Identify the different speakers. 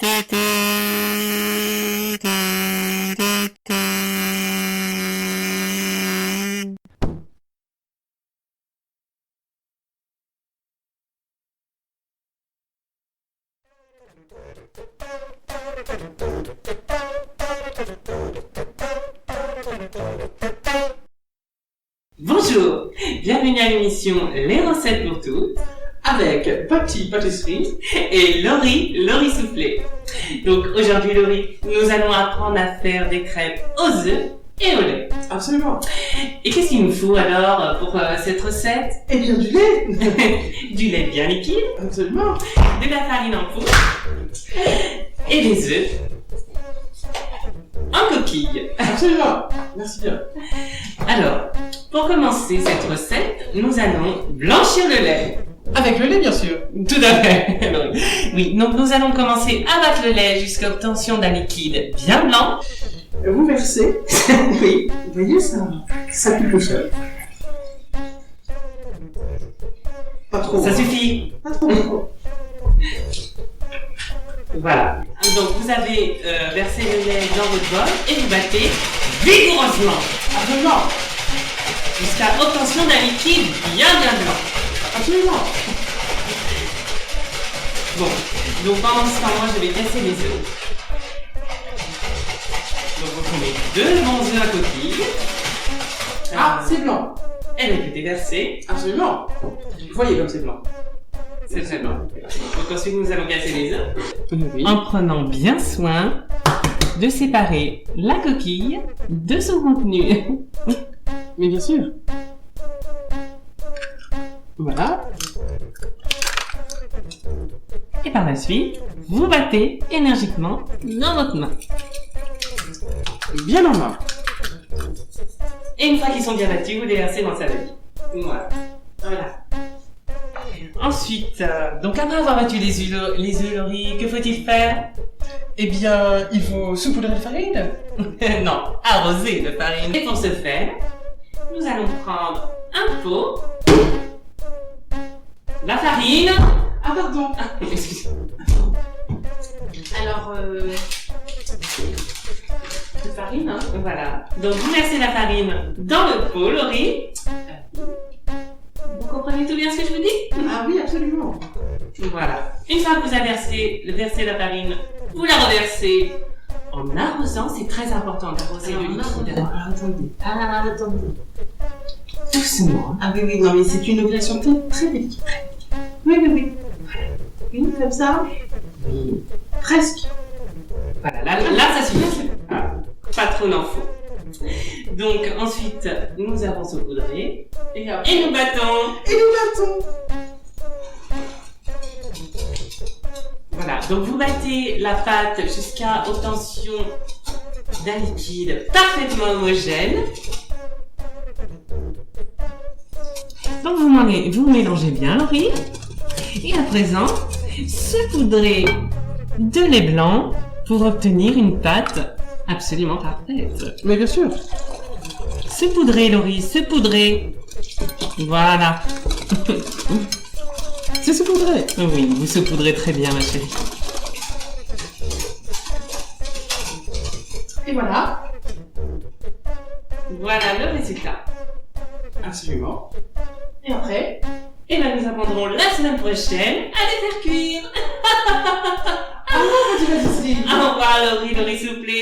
Speaker 1: Bonjour, bienvenue à l'émission Les recettes pour toutes avec Papy Pâtisserie et Laurie Soufflé. Donc aujourd'hui Laurie, nous allons apprendre à faire des crêpes aux œufs et au lait.
Speaker 2: Absolument.
Speaker 1: Et qu'est-ce qu'il nous faut alors pour cette recette?
Speaker 2: Eh bien du lait.
Speaker 1: Du lait bien liquide,
Speaker 2: Absolument.
Speaker 1: de la farine en poudre et des œufs en coquille.
Speaker 2: Absolument. Merci bien.
Speaker 1: Alors, pour commencer cette recette, nous allons blanchir le lait.
Speaker 2: Avec le lait bien sûr.
Speaker 1: Tout à fait. Oui, donc nous allons commencer à battre le lait jusqu'à l'obtention d'un liquide bien blanc.
Speaker 2: Vous versez. Oui. Vous voyez ça pique le sol. Pas trop.
Speaker 1: Ça suffit.
Speaker 2: Pas trop.
Speaker 1: Voilà. Donc vous avez versé le lait dans votre bol et vous battez vigoureusement
Speaker 2: Absolument.
Speaker 1: jusqu'à l'obtention d'un liquide bien blanc.
Speaker 2: Absolument.
Speaker 1: Bon, donc pendant ce temps, moi je vais casser les œufs. Donc vous prenez 2 bons œufs à coquille.
Speaker 2: Ah, c'est blanc.
Speaker 1: Elle est déversée.
Speaker 2: Absolument. Vous voyez comme c'est blanc.
Speaker 1: C'est très blanc. Donc ensuite nous allons casser les œufs.
Speaker 2: Oui.
Speaker 1: En prenant bien soin de séparer la coquille de son contenu.
Speaker 2: Mais bien sûr. Voilà.
Speaker 1: Et par la suite, vous battez énergiquement dans votre main.
Speaker 2: Bien en main.
Speaker 1: Et une fois qu'ils sont bien battus, vous les versez dans sa valise. Voilà. Ensuite, donc après avoir battu les œufs, Laurie, que faut-il faire?
Speaker 2: Eh bien, il faut saupoudrer de farine.
Speaker 1: Non, arroser de farine. Et pour ce faire, nous allons prendre un pot, la farine.
Speaker 2: Ah pardon.
Speaker 1: Excusez-moi. Alors, de farine, hein. Voilà. Donc, vous versez la farine dans le pot, Laurie. Vous comprenez tout bien ce que je vous dis?
Speaker 2: Ah oui, absolument.
Speaker 1: Voilà. Une fois que vous avez versé la farine, vous la reversez en arrosant. C'est très important d'arroser le liquide.
Speaker 2: Attendez.
Speaker 1: Doucement.
Speaker 2: Ah oui, non mais c'est une opération très délicate. Oui. Une comme ça.
Speaker 1: Oui.
Speaker 2: Presque.
Speaker 1: Voilà, là ça suffit. Ah, pas trop n'en faut. Donc ensuite, nous avons saupoudré
Speaker 2: Et
Speaker 1: et nous battons. Voilà, donc vous battez la pâte jusqu'à obtention d'un liquide parfaitement homogène. Donc vous mélangez bien, Laurie. Et à présent, saupoudrez de lait blanc pour obtenir une pâte absolument parfaite.
Speaker 2: Mais bien sûr.
Speaker 1: Saupoudrez, Laurie, saupoudrez. Voilà.
Speaker 2: C'est saupoudré.
Speaker 1: Oui, vous saupoudrez très bien, ma chérie.
Speaker 2: Et voilà.
Speaker 1: Voilà le résultat.
Speaker 2: Absolument. Et après?
Speaker 1: Et bien, nous apprendrons la semaine prochaine à les faire cuire.
Speaker 2: Ah, petit pâtisserie.
Speaker 1: Au revoir, Laurie Soufflé.